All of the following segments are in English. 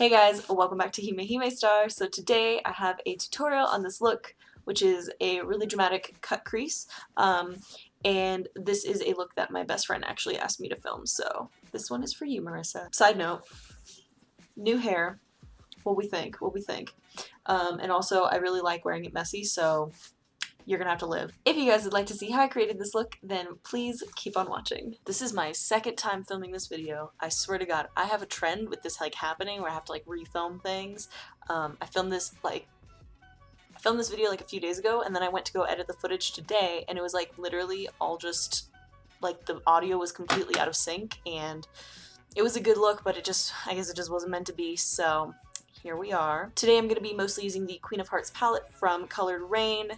Hey guys, welcome back to Hime Hime Star. So today I have a tutorial on this look, which is a really dramatic cut crease. And this is a look that my best friend actually asked me to film, so this one is for you, Marissa. Side note, new hair, what we think, what we think. And also I really like wearing it messy, so you're gonna have to live. If you guys would like to see how I created this look, then please keep on watching. This is my second time filming this video. I swear to God, I have a trend with this happening where I have to refilm things. I filmed this video a few days ago, and then I went to go edit the footage today, and it was literally all just the audio was completely out of sync, and it was a good look, but I guess it just wasn't meant to be, so here we are. Today I'm gonna be mostly using the Queen of Hearts palette from colored Raine.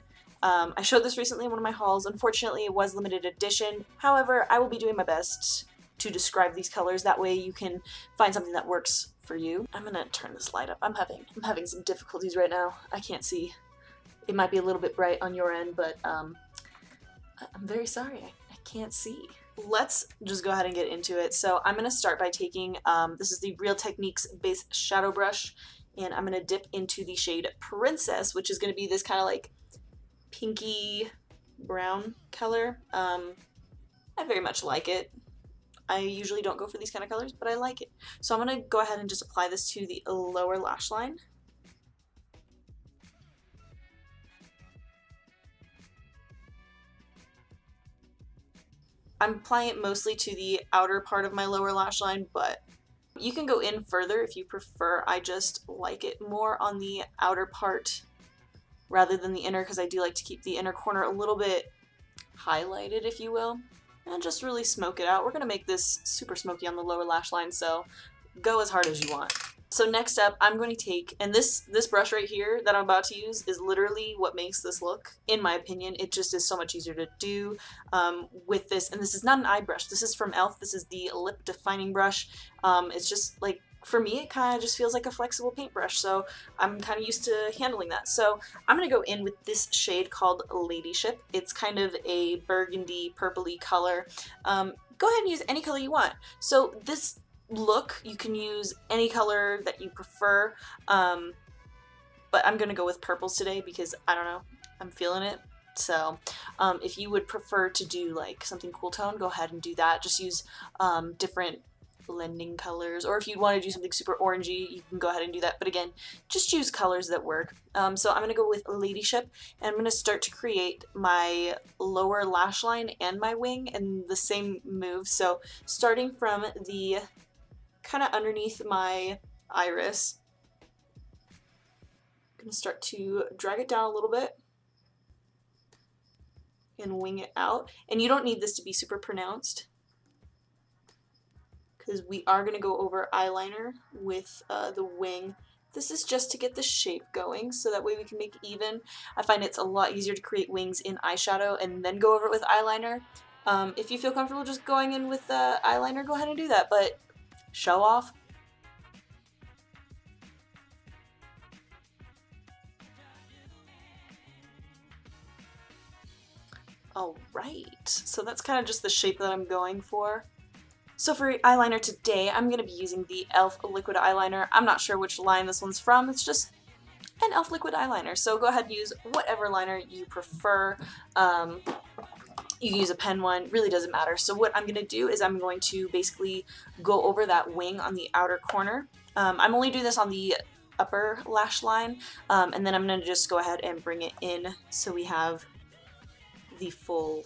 I showed this recently in one of my hauls. Unfortunately, it was limited edition. However, I will be doing my best to describe these colors. That way you can find something that works for you. I'm gonna turn this light up. I'm having some difficulties right now. I can't see. It might be a little bit bright on your end, but I'm very sorry. I can't see. Let's just go ahead and get into it. So I'm gonna start by taking, this is the Real Techniques base shadow brush, and I'm gonna dip into the shade Princess, which is gonna be this kind of pinky brown color. I very much like it. I usually don't go for these kind of colors, but I like it. So I'm going to go ahead and just apply this to the lower lash line. I'm applying it mostly to the outer part of my lower lash line, but you can go in further if you prefer. I just like it more on the outer part rather than the inner, because I do like to keep the inner corner a little bit highlighted, if you will, and just really smoke it out. We're going to make this super smoky on the lower lash line, so go as hard as you want. So next up, I'm going to take, and this brush right here that I'm about to use is literally what makes this look, in my opinion. It just is so much easier to do with this, and this is not an eye brush. This is from e.l.f. This is the lip defining brush. It's just for me, it kind of just feels like a flexible paintbrush, so I'm kind of used to handling that. So I'm going to go in with this shade called Ladyship. It's kind of a burgundy, purpley color. Go ahead and use any color you want. So this look, you can use any color that you prefer, but I'm going to go with purples today because, I don't know, I'm feeling it. So if you would prefer to do something cool tone, go ahead and do that. Just use different blending colors, or if you want to do something super orangey, you can go ahead and do that, but again, just choose colors that work. So I'm going to go with Ladyship, and I'm going to start to create my lower lash line and my wing in the same move. So starting from the kind of underneath my iris, I'm going to start to drag it down a little bit and wing it out, and you don't need this to be super pronounced, because we are going to go over eyeliner with the wing. This is just to get the shape going, so that way we can make even. I find it's a lot easier to create wings in eyeshadow and then go over it with eyeliner. If you feel comfortable just going in with eyeliner, go ahead and do that, but show off. Alright, so that's kind of just the shape that I'm going for. So for eyeliner today, I'm going to be using the e.l.f. liquid eyeliner. I'm not sure which line this one's from. It's just an e.l.f. liquid eyeliner. So go ahead and use whatever liner you prefer. You can use a pen one, really doesn't matter. So what I'm going to do is I'm going to basically go over that wing on the outer corner. I'm only doing this on the upper lash line, and then I'm going to just go ahead and bring it in so we have the full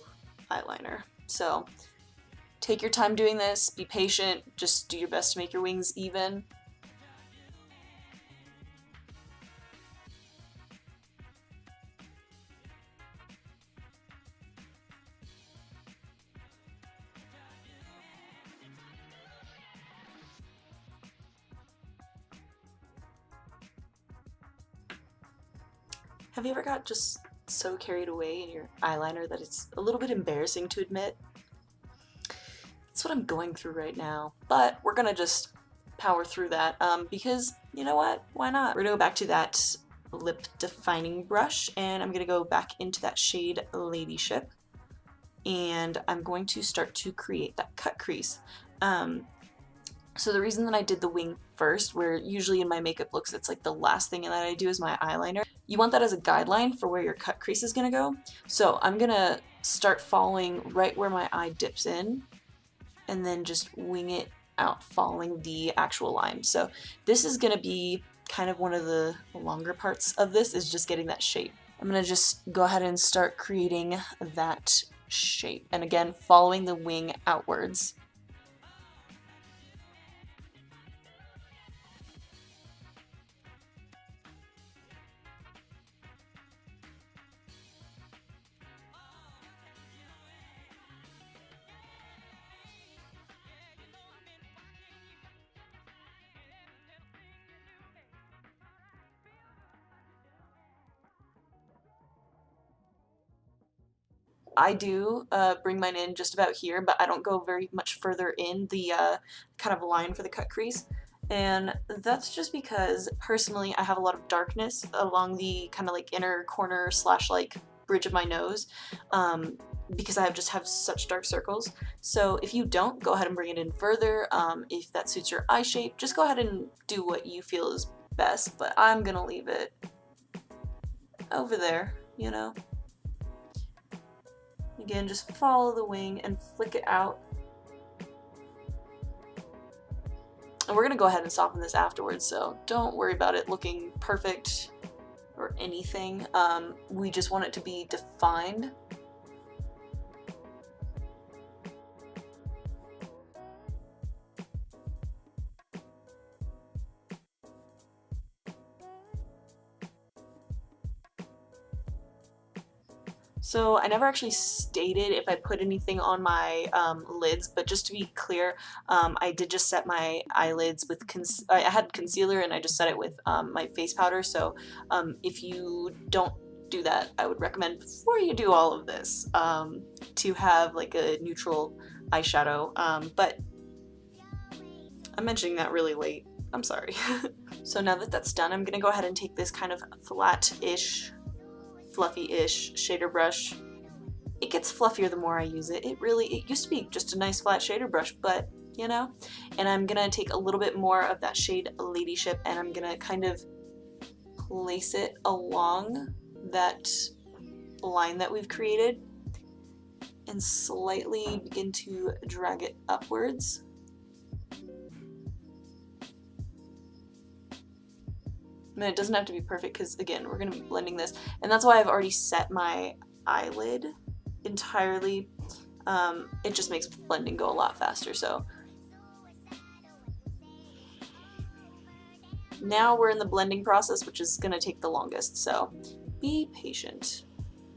eyeliner. So take your time doing this, be patient, just do your best to make your wings even. Have you ever got just so carried away in your eyeliner that it's a little bit embarrassing to admit? That's what I'm going through right now, but we're gonna just power through that because you know what, why not? We're gonna go back to that lip defining brush, and I'm gonna go back into that shade Ladyship, and I'm going to start to create that cut crease. So the reason that I did the wing first, where usually in my makeup looks it's like the last thing that I do is my eyeliner. You want that as a guideline for where your cut crease is gonna go. So I'm gonna start following right where my eye dips in and then just wing it out following the actual line. So this is gonna be kind of one of the longer parts of this, is just getting that shape. I'm gonna just go ahead and start creating that shape, and again following the wing outwards. I do bring mine in just about here, but I don't go very much further in the kind of line for the cut crease. And that's just because personally I have a lot of darkness along the kind of like inner corner slash like bridge of my nose, because I just have such dark circles. So if you don't, go ahead and bring it in further. If that suits your eye shape, just go ahead and do what you feel is best, but I'm gonna leave it over there, you know? Again, just follow the wing and flick it out. And we're gonna go ahead and soften this afterwards, so don't worry about it looking perfect or anything. We just want it to be defined. So I never actually stated if I put anything on my lids, but just to be clear, I did just set my eyelids with, I had concealer and I just set it with my face powder. So if you don't do that, I would recommend before you do all of this to have like a neutral eyeshadow, but I'm mentioning that really late. I'm sorry. So now that that's done, I'm gonna go ahead and take this kind of flat-ish, fluffy-ish shader brush. It gets fluffier the more I use it. It used to be just a nice flat shader brush, but you know. And I'm gonna take a little bit more of that shade Ladyship and I'm gonna kind of place it along that line that we've created and slightly begin to drag it upwards. I mean, it doesn't have to be perfect because, again, we're going to be blending this. And that's why I've already set my eyelid entirely. It just makes blending go a lot faster. So now we're in the blending process, which is going to take the longest. So be patient.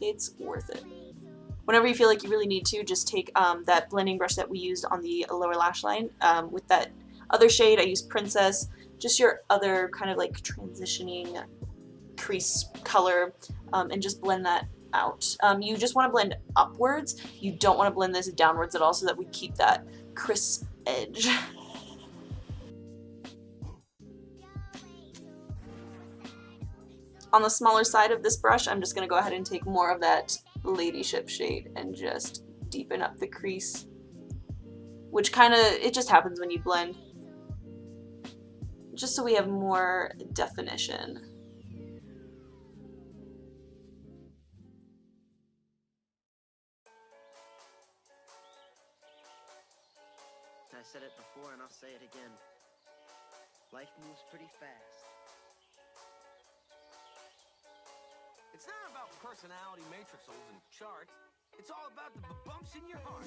It's worth it. Whenever you feel like you really need to, just take that blending brush that we used on the lower lash line. With that other shade, I used Princess. Just your other kind of like transitioning crease color, and just blend that out. You just want to blend upwards. You don't want to blend this downwards at all so that we keep that crisp edge. On the smaller side of this brush, I'm just going to go ahead and take more of that Ladyship shade and just deepen up the crease, which kind of, it just happens when you blend. Just so we have more definition. I said it before and I'll say it again. Life moves pretty fast. It's not about personality matrices and charts. It's all about the bumps in your heart.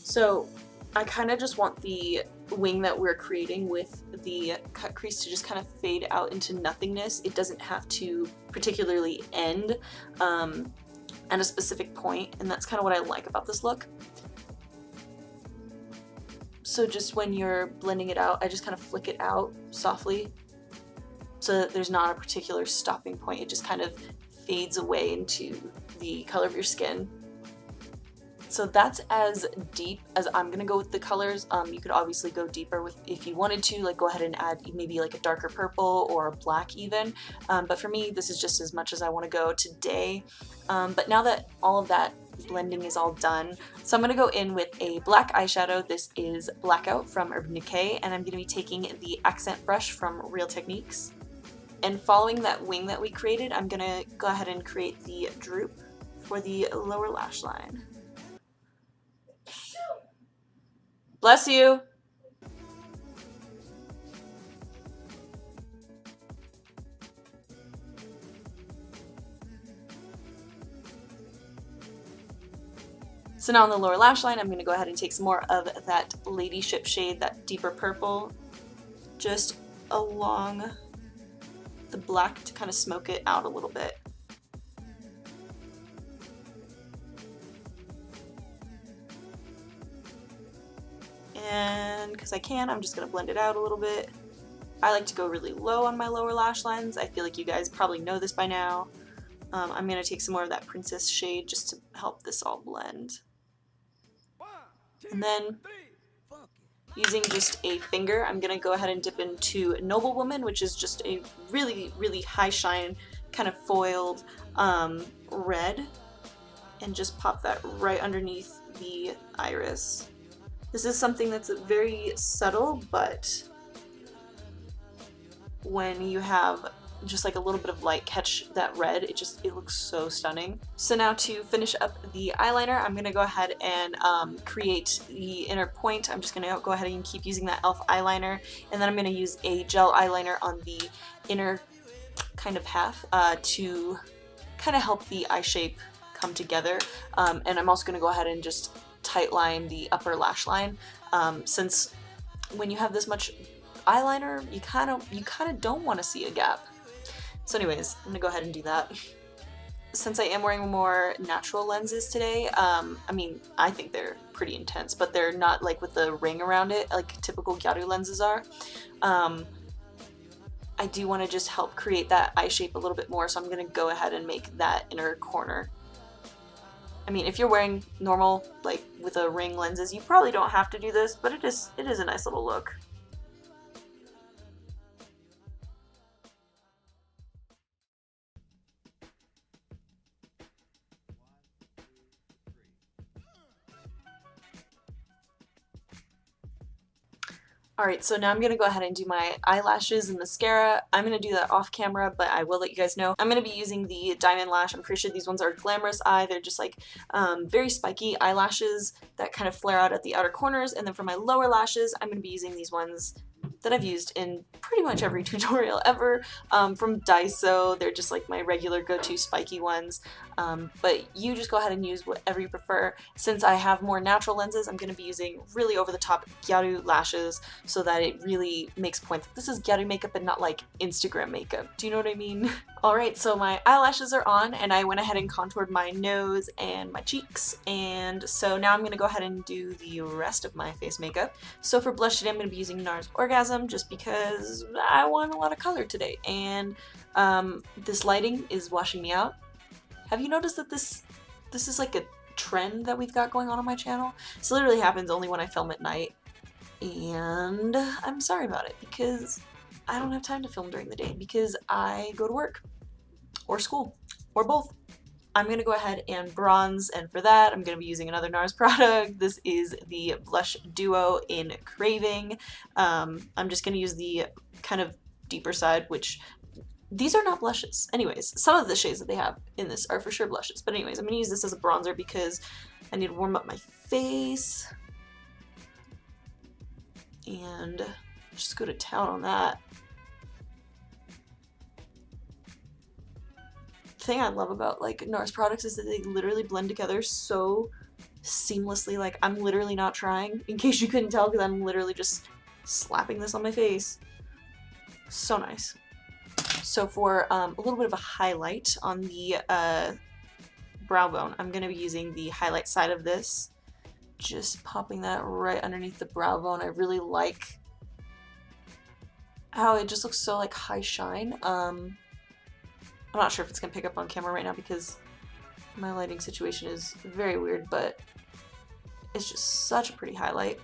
So I kind of just want the wing that we're creating with the cut crease to just kind of fade out into nothingness. It doesn't have to particularly end at a specific point, and that's kind of what I like about this look. So just when you're blending it out, I just kind of flick it out softly so that there's not a particular stopping point. It just kind of fades away into the color of your skin. So that's as deep as I'm gonna go with the colors. You could obviously go deeper with, if you wanted to, like go ahead and add maybe like a darker purple or a black even. But for me, this is just as much as I want to go today. But now that all of that blending is all done. So I'm going to go in with a black eyeshadow. This is Blackout from Urban Decay, and I'm going to be taking the accent brush from Real Techniques. And following that wing that we created, I'm going to go ahead and create the droop for the lower lash line. Bless you! So now on the lower lash line, I'm going to go ahead and take some more of that Ladyship shade, that deeper purple, just along the black to kind of smoke it out a little bit. And because I can, I'm just going to blend it out a little bit. I like to go really low on my lower lash lines. I feel like you guys probably know this by now. I'm going to take some more of that Princess shade just to help this all blend. And then, using just a finger, I'm going to go ahead and dip into Noblewoman, which is just a really, really high shine, kind of foiled red, and just pop that right underneath the iris. This is something that's very subtle, but when you have just like a little bit of light catch that red, it looks so stunning. So now to finish up the eyeliner, I'm gonna go ahead and create the inner point. I'm just gonna go ahead and keep using that e.l.f. eyeliner, and then I'm gonna use a gel eyeliner on the inner kind of half to kind of help the eye shape come together. And I'm also gonna go ahead and just tight line the upper lash line, since when you have this much eyeliner, you kind of don't want to see a gap. So anyways, I'm gonna go ahead and do that. Since I am wearing more natural lenses today, I mean, I think they're pretty intense, but they're not like with the ring around it like typical Gyaru lenses are. I do want to just help create that eye shape a little bit more, so I'm gonna go ahead and make that inner corner. I mean, if you're wearing normal, like with a ring lenses, you probably don't have to do this, but it is a nice little look. Alright, so now I'm going to go ahead and do my eyelashes and mascara. I'm going to do that off camera, but I will let you guys know. I'm going to be using the Diamond Lash. I'm pretty sure these ones are Glamorous Eye. They're just like very spiky eyelashes that kind of flare out at the outer corners. And then for my lower lashes, I'm going to be using these ones that I've used in pretty much every tutorial ever, from DAISO. They're just like my regular go-to spiky ones, but you just go ahead and use whatever you prefer. Since I have more natural lenses, I'm going to be using really over-the-top Gyaru lashes so that it really makes point that this is Gyaru makeup and not like Instagram makeup. Do you know what I mean? Alright, so my eyelashes are on, and I went ahead and contoured my nose and my cheeks, and so now I'm going to go ahead and do the rest of my face makeup. So for blush today, I'm going to be using NARS Orgasm, just because I want a lot of color today, and this lighting is washing me out. Have you noticed that this is like a trend that we've got going on my channel? This literally happens only when I film at night, and I'm sorry about it because I don't have time to film during the day because I go to work or school or both. I'm going to go ahead and bronze, and for that I'm going to be using another NARS product. This is the Blush Duo in Craving. I'm just going to use the kind of deeper side, which these are not blushes. Anyways, some of the shades that they have in this are for sure blushes, but anyways, I'm going to use this as a bronzer because I need to warm up my face and just go to town on that. Thing I love about like NARS products is that they literally blend together so seamlessly. Like, I'm literally not trying, in case you couldn't tell, because I'm literally just slapping this on my face. So nice. So for a little bit of a highlight on the brow bone, I'm going to be using the highlight side of this, just popping that right underneath the brow bone. I really like how it just looks so like high shine. I'm not sure if it's going to pick up on camera right now because my lighting situation is very weird, but it's just such a pretty highlight.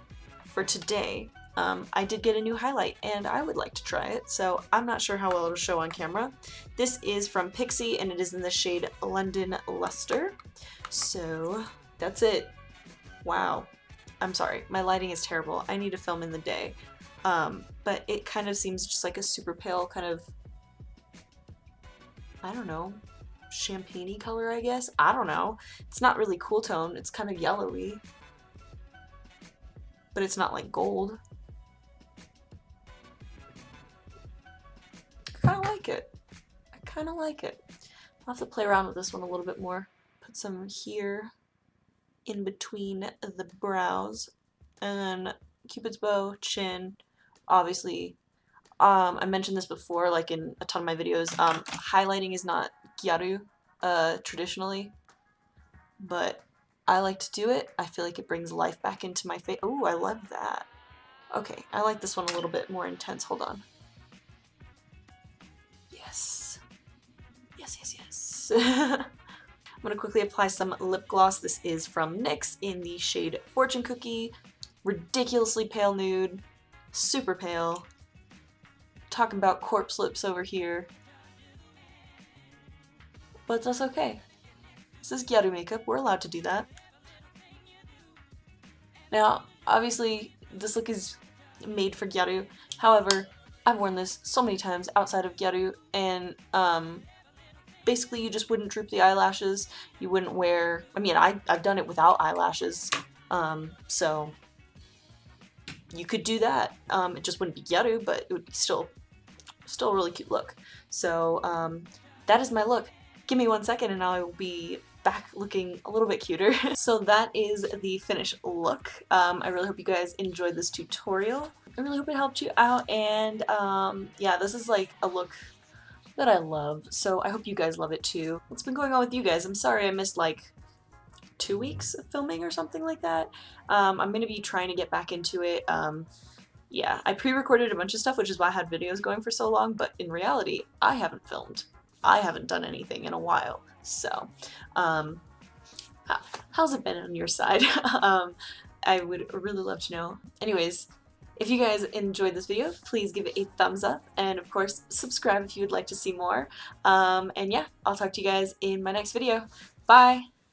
For today, I did get a new highlight and I would like to try it, so I'm not sure how well it'll show on camera. This is from Pixi and it is in the shade London Lustre. So that's it. Wow. I'm sorry, my lighting is terrible. I need to film in the day. But it kind of seems just like a super pale kind of, I don't know, champagne-y color, I guess? I don't know. It's not really cool tone. It's kind of yellowy. But it's not like gold. I kind of like it. I kind of like it. I'll have to play around with this one a little bit more. Put some here in between the brows. And then Cupid's bow, chin, obviously. I mentioned this before, like in a ton of my videos. Highlighting is not Gyaru, traditionally, but I like to do it. I feel like it brings life back into my face. Oh, I love that. Okay, I like this one a little bit more intense. Hold on. Yes. Yes, yes, yes. I'm gonna quickly apply some lip gloss. This is from NYX in the shade Fortune Cookie. Ridiculously pale nude. Super pale. Talking about corpse lips over here. But that's okay. This is Gyaru makeup. We're allowed to do that. Now, obviously, this look is made for Gyaru. However, I've worn this so many times outside of Gyaru, and basically you just wouldn't droop the eyelashes. You wouldn't wear... I mean, I've done it without eyelashes, so you could do that. It just wouldn't be Gyaru, but it would be still a really cute look. So that is my look. Give me 1 second and I will be back looking a little bit cuter. So that is the finished look. I really hope you guys enjoyed this tutorial. I really hope it helped you out, and yeah, this is like a look that I love, so I hope you guys love it too. What's been going on with you guys? I'm sorry I missed like 2 weeks of filming or something like that. I'm gonna be trying to get back into it. Yeah, I pre-recorded a bunch of stuff, which is why I had videos going for so long, but in reality, I haven't filmed. I haven't done anything in a while, so how's it been on your side? I would really love to know. Anyways, if you guys enjoyed this video, please give it a thumbs up, and of course, subscribe if you would like to see more. And yeah, I'll talk to you guys in my next video. Bye!